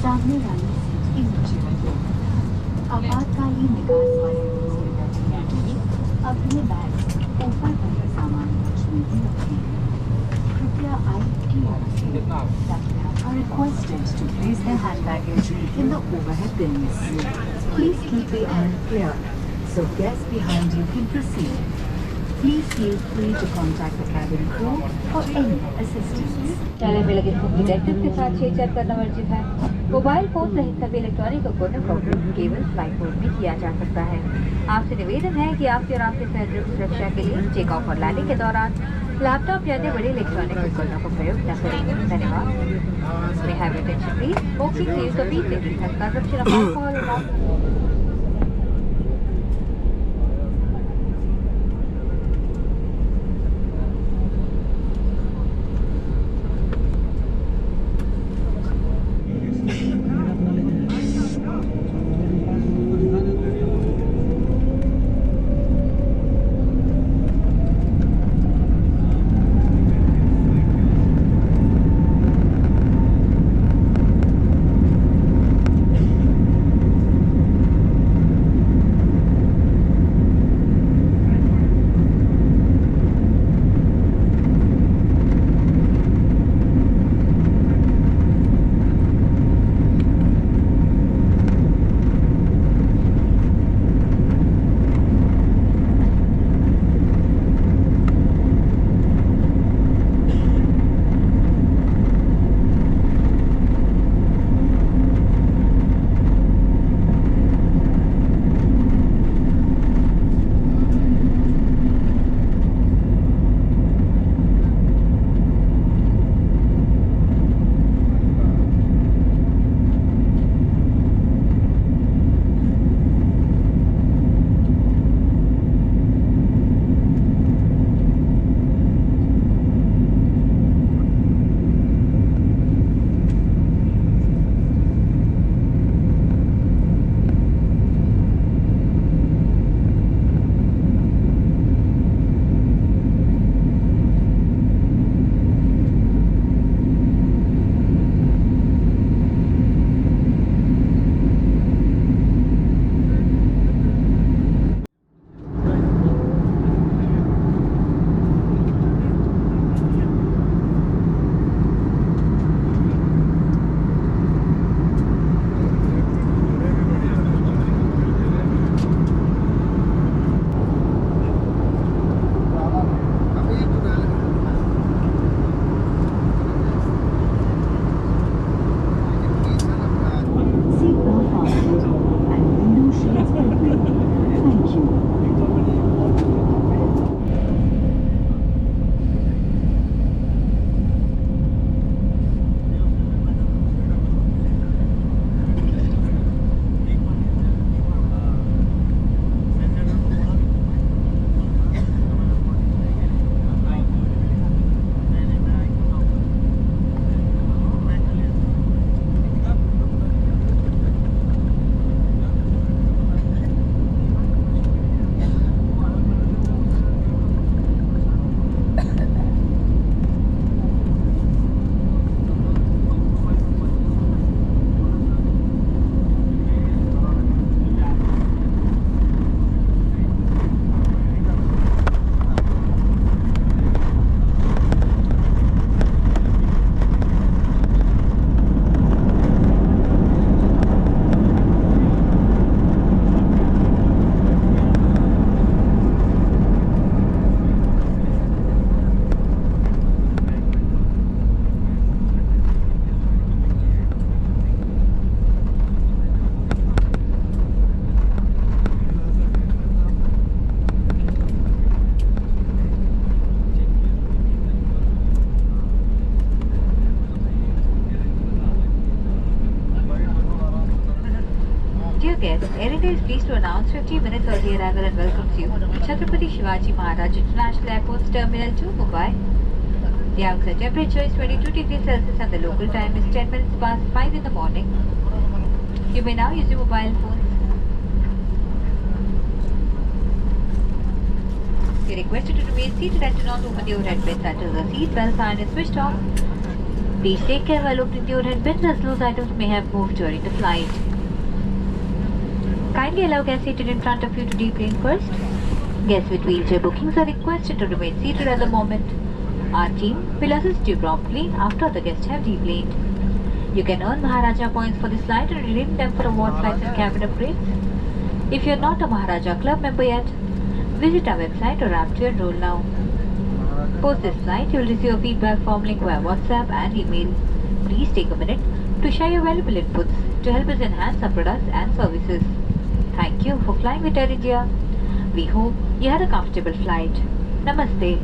सामने वाली सीट की नीचे रखो। आपातकालीन निकास वाले सुविधा के लिए अपने बैग ऊपर रखे सामान में रखें। कृपया are requested to place their hand baggage in the overhead bins. Please keep the aisle clear so guests behind you can proceed. Please feel free to contact the cabin crew for any assistance. चालक में लगे phone detective के साथ छेड़छाड़ करना वर्जित है। Mobile phone सहित सभी इलेक्ट्रॉनिक उपकरणों का उपयोग केवल फ्लाइट मोड में किया जा सकता है। आपसे निवेदन है कि आपके और आपके सहयोगियों की सुरक्षा के लिए चेक ऑफ और लैंडिंग के दौरान लैपटॉप या अन्य बड़े इलेक्ट्रॉनिक उपकरणों का प्रयोग न करें। धन्यवाद। May I have your attention please? Smoking, use of e-cigarettes and consumption of alcohol is not guests, Air India is pleased to announce 15 minutes early arrival and welcomes you to Chhatrapati Shivaji Maharaj International Airport's Terminal 2, Mumbai. The outside temperature is 22 degrees Celsius and the local time is 10 minutes past 5 in the morning. You may now use your mobile phones. You are requested to remain seated and do not open the overhead bins until the seat belt sign is switched off. Please take care while opening the overhead bins as loose items may have moved during the flight. Kindly allow guests seated in front of you to deplane first. Guests with wheelchair bookings are requested to remain seated at the moment. Our team will assist you promptly after the guests have deplaned. You can earn Maharaja points for this flight and redeem them for award flights and cabin upgrades. If you are not a Maharaja Club member yet, visit our website or app to enroll now. Post this flight, you will receive a feedback form link via WhatsApp and email. Please take a minute to share your valuable inputs to help us enhance our products and services. Thank you for flying with Air India. We hope you had a comfortable flight. Namaste.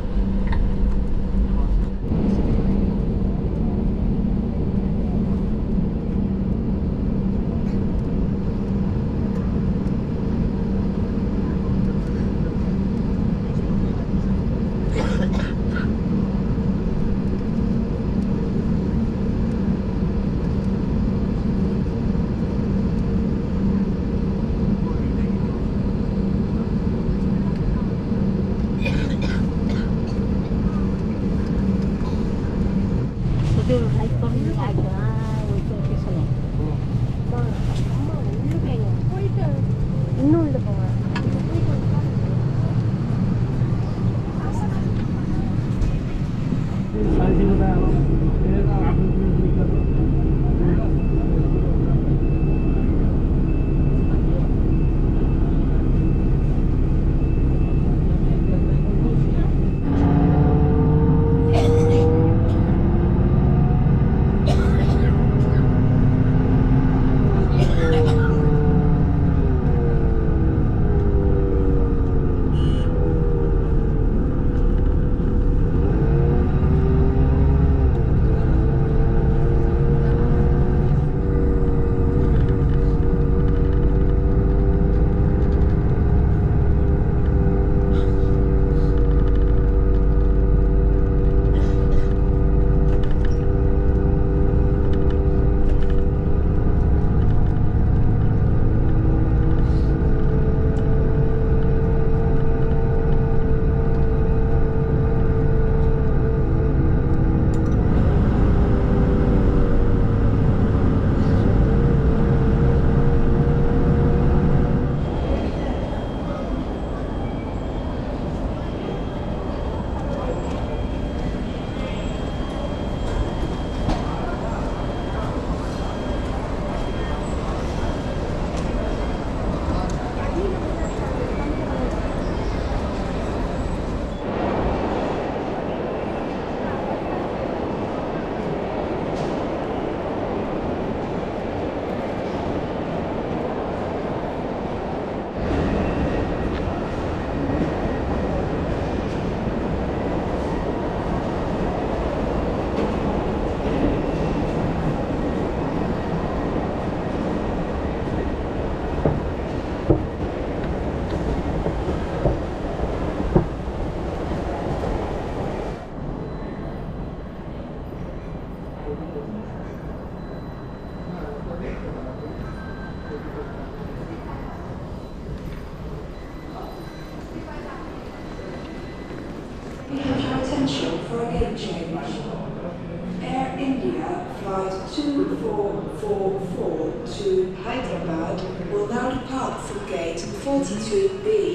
Attention for a gate change. Air India flight 2444 to Hyderabad will now depart from gate 42B.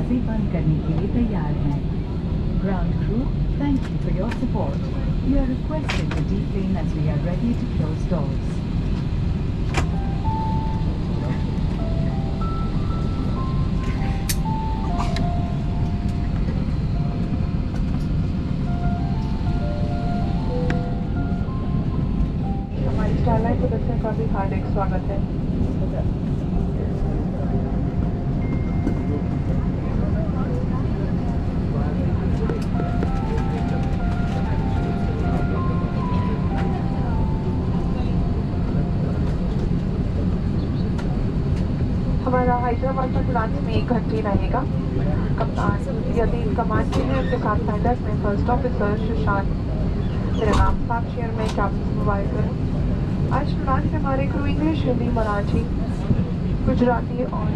दरवाजे बंद करने के लिए तैयार हैं। Ground crew, thank you for your support. You are requested to deplane as we are ready to close doors. हमारी Starline production का भी हार्दिक स्वागत है। हमारा हैदराबाद तक लॉन्च में 1 घंटे रहेगा। कप्तान यदि कमांड के हैं उनके साथ फाइंडर्स में फर्स्ट ऑफिसर सुशांत, मेरा नाम साक्षी और मैं कैप्टन मोबाइल करूँ। आज लॉन्च में हमारे क्रू इंग्लिश, हिंदी, मराठी, गुजराती और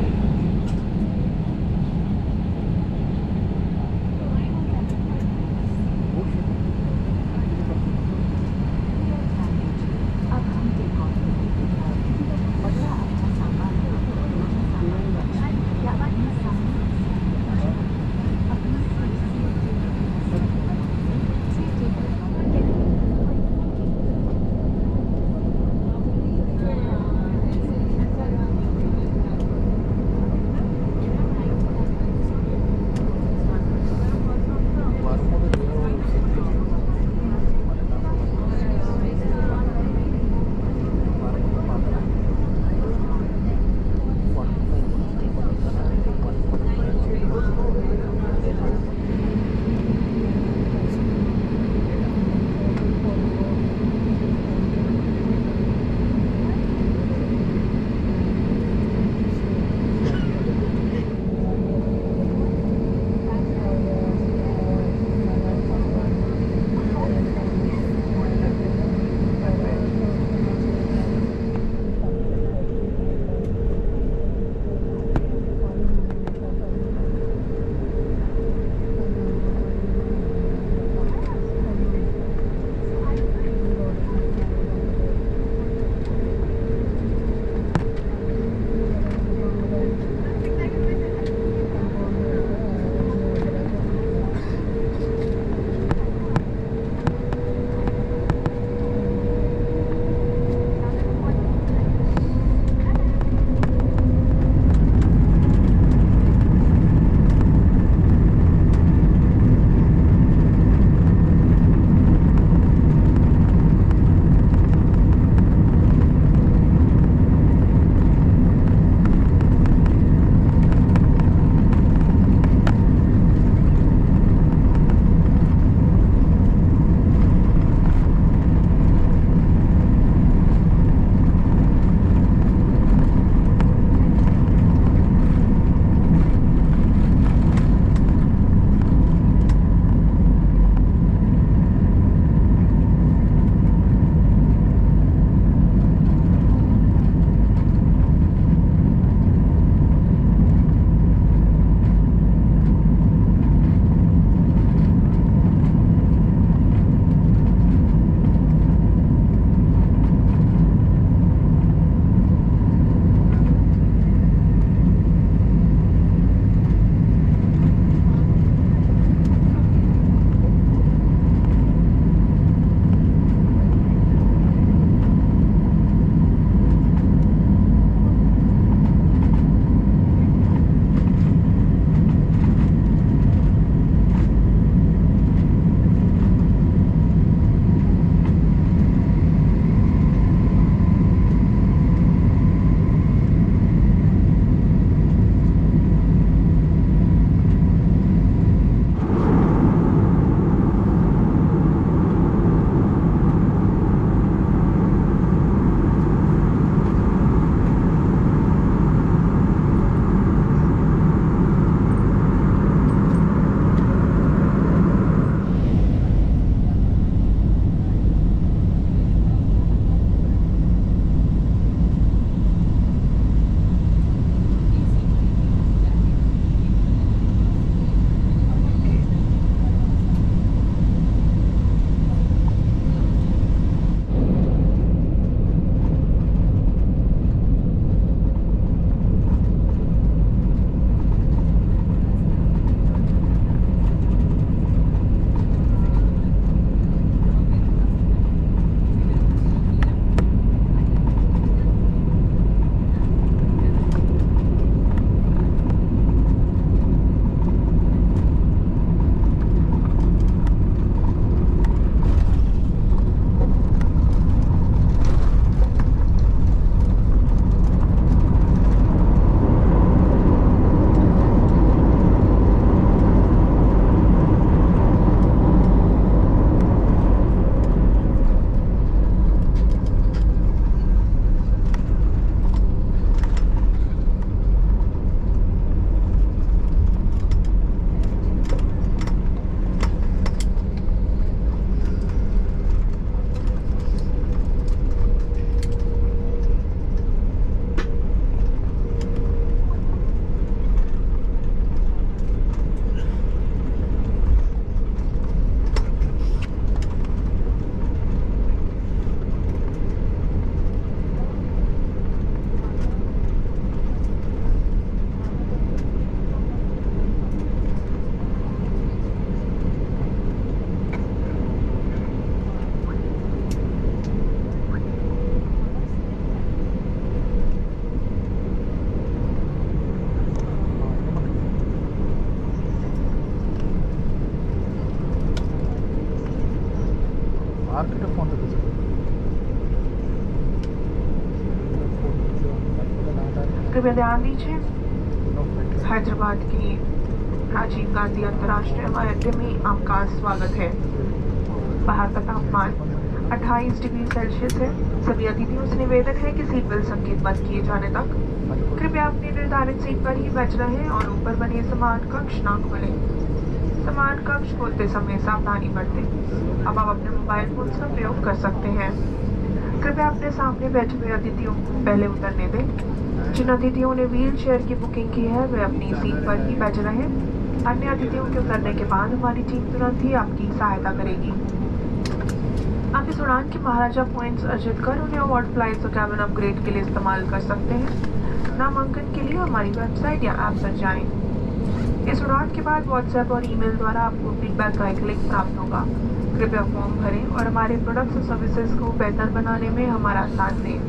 अब हम टेक ऑफ करेंगे। अगर आपका सामान या अन्य सामान మార్కెట్ ఫోన్ कृपया ध्यान दीजिए, हैदराबाद की राजीव गांधी अंतर्राष्ट्रीय हवाई अड्डे में आपका स्वागत है। बाहर का तापमान 28 डिग्री सेल्सियस है। सभी अतिथियों से निवेदन है कि सीट बेल्ट संकेत बंद किए जाने तक कृपया अपनी निर्धारित सीट पर ही बैठ रहें और ऊपर बने समान कक्ष न खोलें। समान कक्ष खोलते समय सावधानी बरतें। अब आप अपने मोबाइल फोन का प्रयोग कर सकते हैं। कृपया अपने सामने बैठे हुए अतिथियों को पहले उतरने दें। जिन अतिथियों ने व्हील चेयर की बुकिंग की है वे अपनी सीट पर ही बैठ रहे। अन्य अतिथियों के उतरने के बाद हमारी टीम तुरंत ही आपकी सहायता करेगी। आप इस उड़ान के महाराजा पॉइंट्स अर्जित कर उन्हें अवार्ड फ्लाइट्स और कैबिन अपग्रेड के लिए इस्तेमाल कर सकते हैं। नामांकन के लिए हमारी वेबसाइट या ऐप पर जाएं। इस उड़ान के बाद व्हाट्सएप और ईमेल द्वारा आपको फीडबैक का एक लिंक प्राप्त होगा। कृपया फॉर्म भरें और हमारे प्रोडक्ट्स और सर्विसेज को बेहतर बनाने में हमारा साथ दें।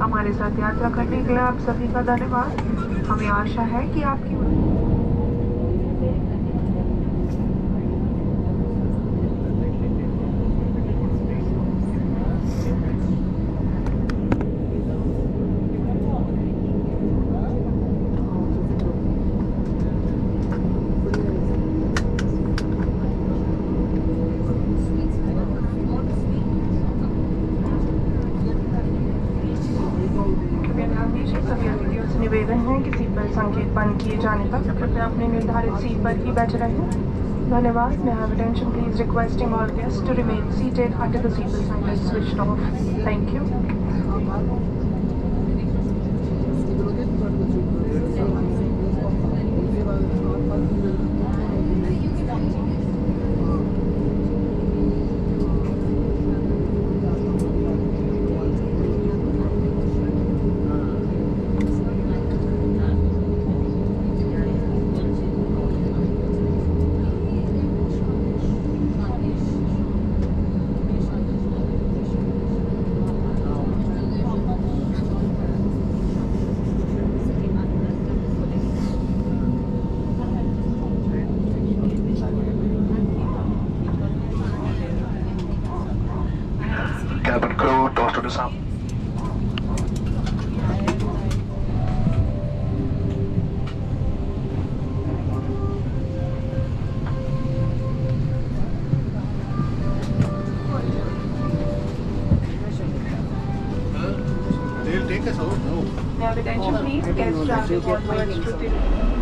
हमारे साथ यात्रा करने के लिए आप सभी का धन्यवाद। हमें आशा है कि आपकी निवेदन है कि सीट बेल्ट संकेत बंद किए जाने तक कृपया अपने निर्धारित सीट पर ही बैठे रहें। धन्यवाद। May I have attention please, requesting all guests to remain seated until the seatbelt sign is switched off. Thank you. Cabin crew, toast to the sun. May I have attention please, guests traveling onwards to the